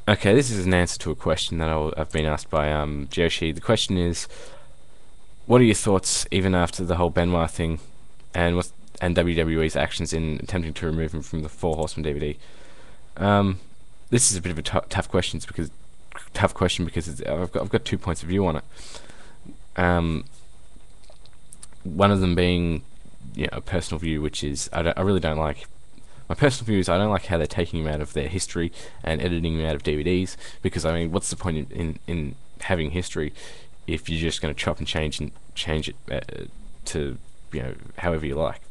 Okay, this is an answer to a question that I've been asked by Geoshi. The question is, what are your thoughts, even after the whole Benoit thing, and WWE's actions in attempting to remove him from the Four Horsemen DVD? Um, this is a bit of a tough question because I've got 2 points of view on it. Um, One of them being, a personal view, which is I really don't like. My personal view is I don't like how they're taking him out of their history and editing him out of DVDs, because I mean, what's the point in having history if you're just going to chop and change it to however you like?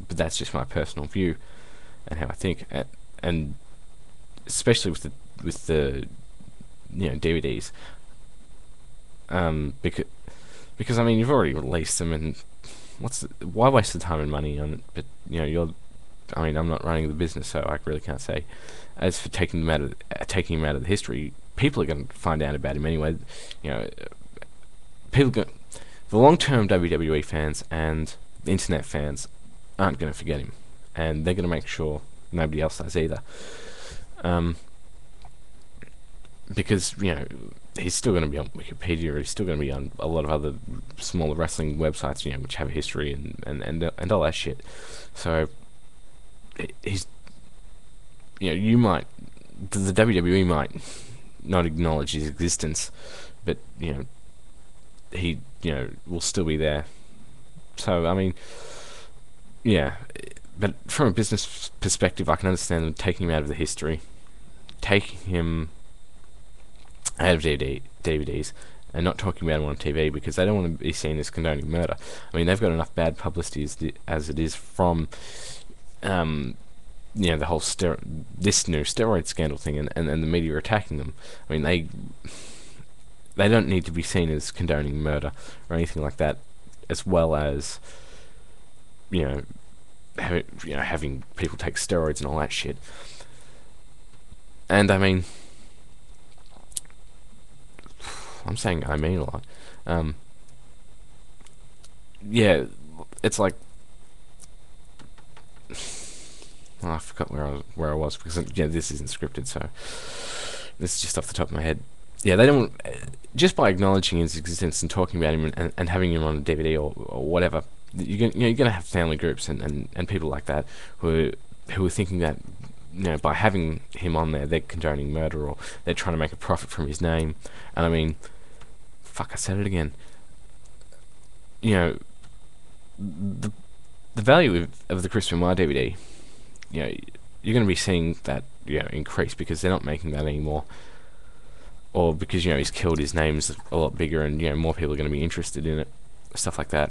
But that's just my personal view and how I think, and especially with the DVDs, because I mean, you've already released them, and why waste the time and money on it? But I mean, I'm not running the business, so I really can't say. As for taking him out of the history, people are going to find out about him anyway. You know, people go, the long-term WWE fans and the internet fans aren't going to forget him, and they're going to make sure nobody else does either. Um, because he's still going to be on Wikipedia, or he's still going to be on a lot of other smaller wrestling websites, which have a history and all that shit. So he's you might the WWE might not acknowledge his existence, but he will still be there. So I mean, yeah, but from a business perspective, I can understand them taking him out of the history, taking him out of DVDs, and not talking about him on TV because they don't want to be seen as condoning murder. I mean, they've got enough bad publicity as it is from the whole this new steroid scandal thing, and the media attacking them. I mean, they don't need to be seen as condoning murder or anything like that, as well as having people take steroids and all that shit. And I mean, I'm saying I mean a lot. Yeah, it's like, oh, I forgot where I was because this isn't scripted, so this is just off the top of my head. Yeah, they don't just by acknowledging his existence and talking about him and having him on a DVD or whatever. You're gonna have family groups and people like that who are thinking that by having him on there they're condoning murder, or they're trying to make a profit from his name. And I mean, fuck, I said it again. The value of the Chris Benoit DVD, you're going to be seeing that increase because they're not making that anymore, or because he's killed, his name's a lot bigger, and more people are going to be interested in it, stuff like that.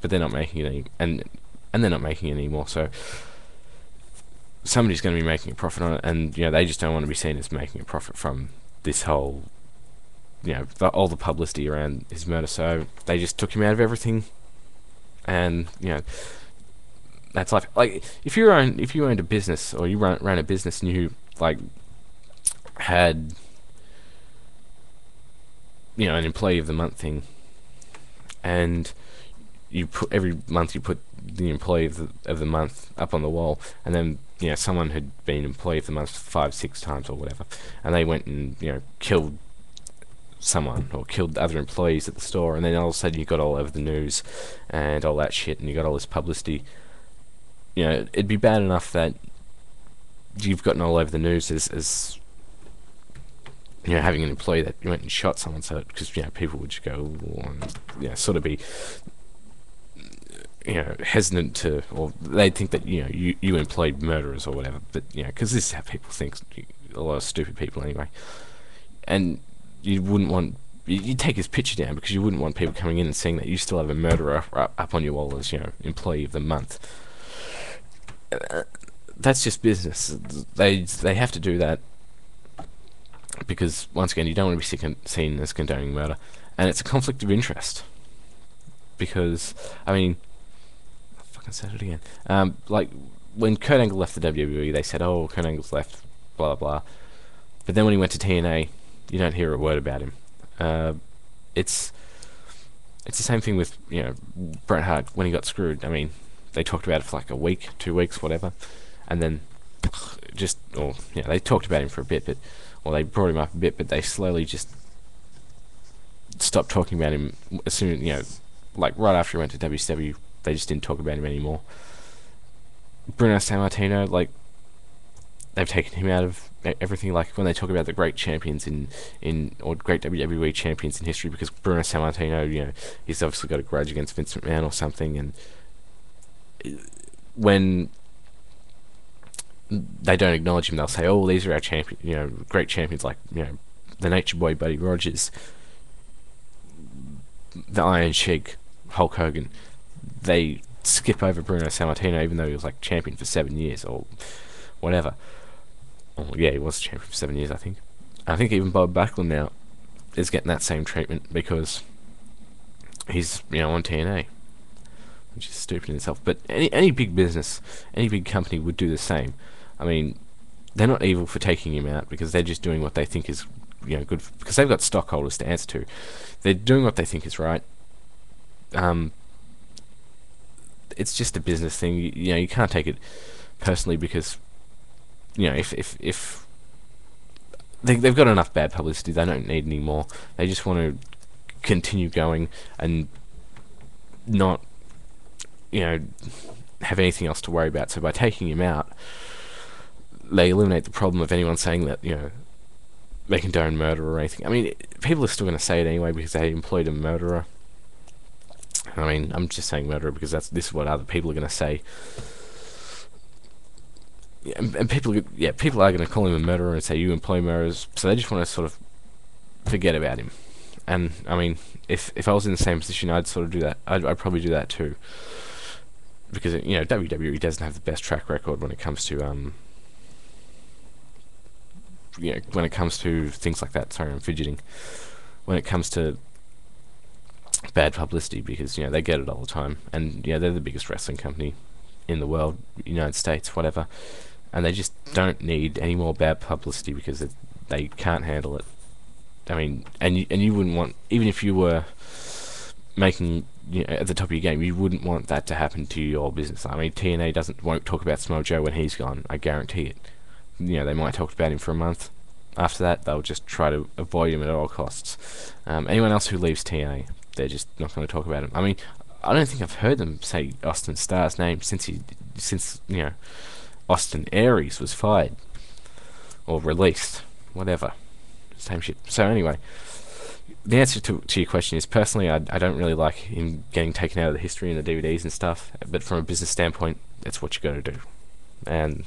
But they're not making it and they're not making it anymore, so somebody's going to be making a profit on it, and they just don't want to be seen as making a profit from this whole all the publicity around his murder. So they just took him out of everything, and that's life. Like if you owned a business, or you ran a business, and you had an employee of the month thing, and every month you put the employee of the month up on the wall, and then someone had been employee of the month 5-6 times or whatever, and they went and killed someone or killed other employees at the store, and then all of a sudden you got all over the news and all that shit, and you got all this publicity. It'd be bad enough that you've gotten all over the news as having an employee that went and shot someone, so because people would just go and sort of be hesitant to, or they'd think that you employed murderers or whatever. But because this is how people think, a lot of stupid people anyway, and you wouldn't want you take his picture down because you wouldn't want people coming in and seeing that you still have a murderer up on your wall as employee of the month. That's just business. They have to do that because once again you don't want to be seen as condoning murder, and it's a conflict of interest. Because I mean, I fucking said it again. Like when Kurt Angle left the WWE, they said, "Oh, Kurt Angle's left," blah blah. But then when he went to TNA, you don't hear a word about him. It's the same thing with Bret Hart when he got screwed. I mean, they talked about it for like a week, 2 weeks, whatever, and then just, or yeah, they talked about him for a bit, but, or they brought him up a bit, but they slowly just stopped talking about him as soon, like right after he went to WCW. They just didn't talk about him anymore. Bruno Sammartino, like, they've taken him out of everything. Like when they talk about the great champions in or great WWE champions in history, because Bruno Sammartino, he's obviously got a grudge against Vince McMahon or something, and when they don't acknowledge him, they'll say, "Oh, these are our champion, great champions, like the Nature Boy, Buddy Rogers, the Iron Sheik, Hulk Hogan." They skip over Bruno Sammartino, even though he was like champion for 7 years or whatever. Oh, yeah, he was champion for 7 years, I think. I think even Bob Backlund now is getting that same treatment because he's on TNA, which is stupid in itself. But any big business, any big company would do the same. I mean, they're not evil for taking him out because they're just doing what they think is good, because they've got stockholders to answer to. They're doing what they think is right. It's just a business thing. You can't take it personally because if they've got enough bad publicity, they don't need any more. They just want to continue going and not have anything else to worry about. So by taking him out, they eliminate the problem of anyone saying that they condone murder or anything. I mean, people are still going to say it anyway because they employed a murderer. I mean, I'm just saying murderer because this is what other people are going to say. Yeah, and people are going to call him a murderer and say you employ murderers. So they just want to sort of forget about him. And I mean, if I was in the same position, I'd sort of do that. I'd probably do that too, because WWE doesn't have the best track record when it comes to when it comes to things like that. Sorry, I'm fidgeting. When it comes to bad publicity, because they get it all the time, and they're the biggest wrestling company in the world, United States, whatever, and they just don't need any more bad publicity because they can't handle it. I mean, and you wouldn't want, even if you were making at the top of your game, you wouldn't want that to happen to your business. I mean, TNA won't talk about Samoa Joe when he's gone. I guarantee it. They might talk about him for a month. After that, they'll just try to avoid him at all costs. Anyone else who leaves TNA, they're just not going to talk about him. I mean, I don't think I've heard them say Austin Starr's name since Austin Aries was fired or released, whatever, same shit. So anyway, the answer to your question is, personally, I don't really like him getting taken out of the history and the DVDs and stuff. But from a business standpoint, that's what you got to do, and